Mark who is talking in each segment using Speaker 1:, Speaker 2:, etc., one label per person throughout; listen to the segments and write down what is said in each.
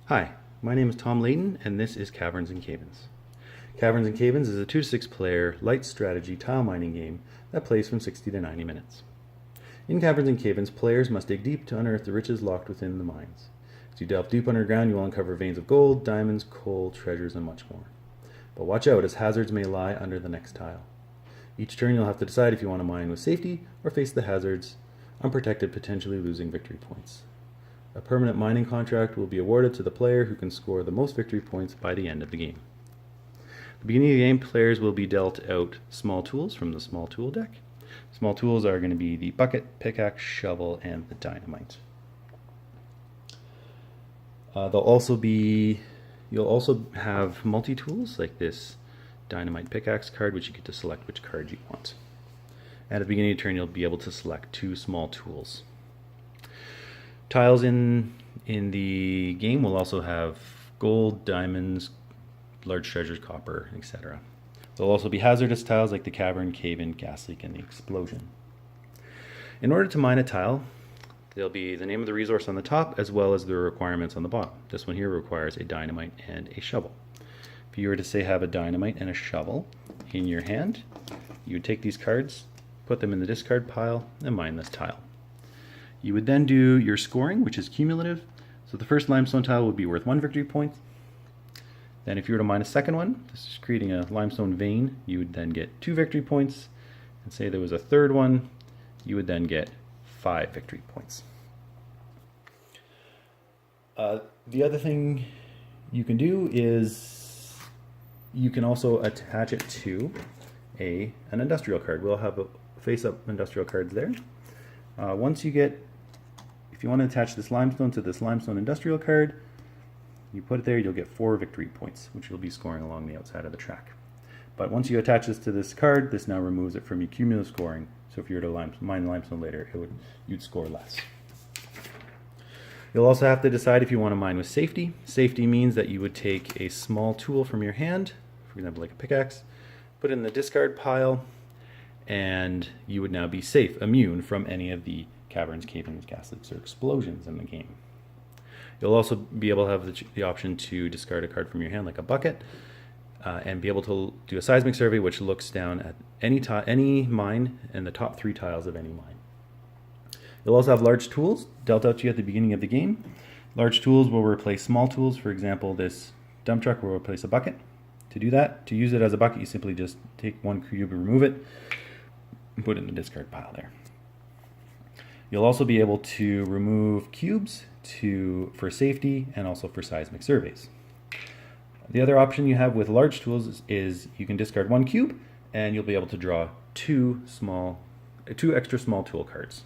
Speaker 1: Hi, my name is Tom Layton, and this is Caverns and Cave Ins. Caverns and Cave Ins is a 2 to 6 player light strategy tile mining game that plays from 60 to 90 minutes. In Caverns and Cave Ins, players must dig deep to unearth the riches locked within the mines. As you delve deep underground, you will uncover veins of gold, diamonds, coal, treasures, and much more. But watch out, as hazards may lie under the next tile. Each turn you'll have to decide if you want to mine with safety or face the hazards, unprotected, potentially losing victory points. A permanent mining contract will be awarded to the player who can score the most victory points by the end of the game. At the beginning of the game, players will be dealt out small tools from the small tool deck. Small tools are going to be the bucket, pickaxe, shovel, and the dynamite. You'll also have multi-tools like this dynamite pickaxe card, which you get to select which card you want. And at the beginning of the turn, you'll be able to select 2 small tools. Tiles in the game will also have gold, diamonds, large treasures, copper, etc. There'll also be hazardous tiles like the cavern, cave-in, gas leak, and the explosion. In order to mine a tile, there'll be the name of the resource on the top as well as the requirements on the bottom. This one here requires a dynamite and a shovel. If you were to say have a dynamite and a shovel in your hand, you would take these cards, put them in the discard pile, and mine this tile. You would then do your scoring, which is cumulative. So the first limestone tile would be worth 1 victory point. Then if you were to mine a second one, this is creating a limestone vein, you would then get 2 victory points. And say there was a third one, you would then get 5 victory points. The other thing you can do is you can also attach it to an industrial card. We'll have a face-up industrial cards there. If you want to attach this limestone to this limestone industrial card, you put it there, you'll get 4 victory points, which you'll be scoring along the outside of the track. But once you attach this to this card, this now removes it from your cumulative scoring. So if you were to mine limestone later, you'd score less. You'll also have to decide if you want to mine with safety. Safety means that you would take a small tool from your hand, for example like a pickaxe, put it in the discard pile, and you would now be safe, immune from any of the caverns, cave-ins, gas leaks, or explosions in the game. You'll also be able to have the option to discard a card from your hand like a bucket, and be able to do a seismic survey which looks down at any mine and the top 3 tiles of any mine. You'll also have large tools dealt out to you at the beginning of the game. Large tools will replace small tools. For example, this dump truck will replace a bucket. To do that, to use it as a bucket, you simply just take 1 cube and remove it and put it in the discard pile there. You'll also be able to remove cubes for safety and also for seismic surveys. The other option you have with large tools is you can discard 1 cube and you'll be able to draw 2 extra small tool cards.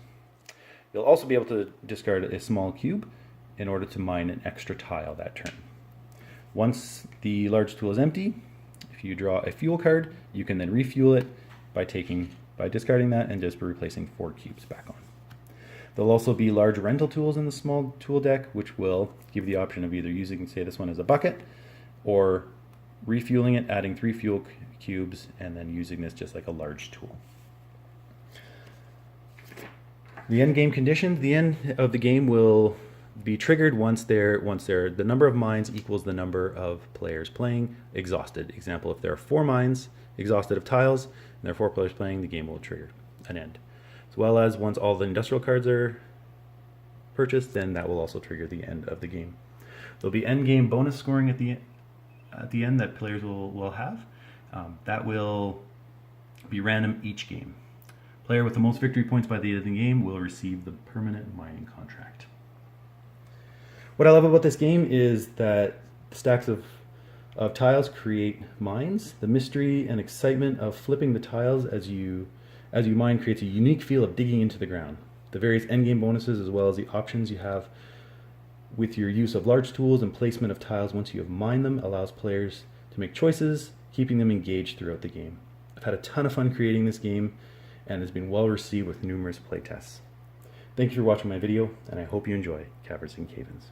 Speaker 1: You'll also be able to discard a small cube in order to mine an extra tile that turn. Once the large tool is empty, if you draw a fuel card, you can then refuel it by discarding that and just replacing 4 cubes back on. There'll also be large rental tools in the small tool deck, which will give the option of either using, say, this one as a bucket, or refueling it, adding 3 fuel cubes, and then using this just like a large tool. The end game conditions, the end of the game will be triggered once the number of mines equals the number of players playing exhausted. Example, if there are 4 mines exhausted of tiles and there are 4 players playing, the game will trigger an end. As well as once all the industrial cards are purchased, then that will also trigger the end of the game. There'll be end game bonus scoring at the end that players will have. That will be random each game. Player with the most victory points by the end of the game will receive the permanent mining contract. What I love about this game is that stacks of tiles create mines. The mystery and excitement of flipping the tiles as you mine creates a unique feel of digging into the ground. The various endgame bonuses as well as the options you have with your use of large tools and placement of tiles once you have mined them allows players to make choices, keeping them engaged throughout the game. I've had a ton of fun creating this game and it's been well received with numerous playtests. Thank you for watching my video, and I hope you enjoy Caverns and Cave Ins.